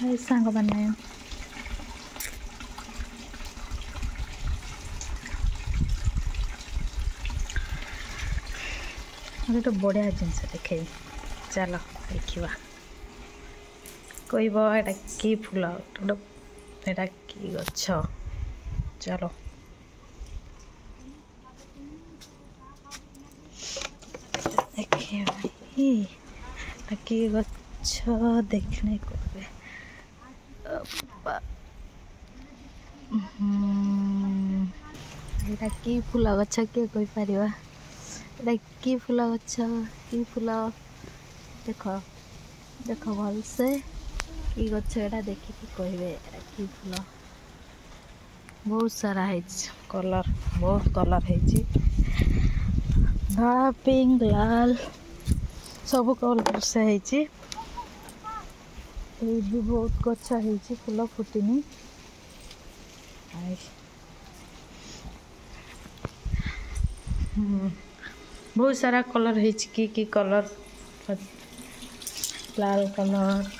हाय सांग मैंने गोटे बढ़िया जिनस देखे चलो देखा कहब एटा कि फूल एटा कि गछ चलो देखिए कि गछ देखने को एटा कि फूल गछ किए कही पार एटा कि फूल गछ कि फूल देख देख भल से कि गछ एटा देखिए कहे कि फूल बहुत सारा है कलर बहुत कलर है धला पिंक लाल सब कलर से है भी बहुत गछ है फूल फुटनी बहुत सारा कलर है कि कलर लाल कलर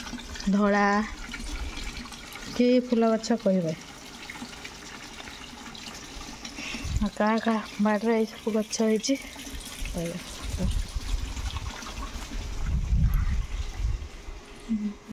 धड़ा कि फूल गछ कहे क्या बाड़े सब गछ है।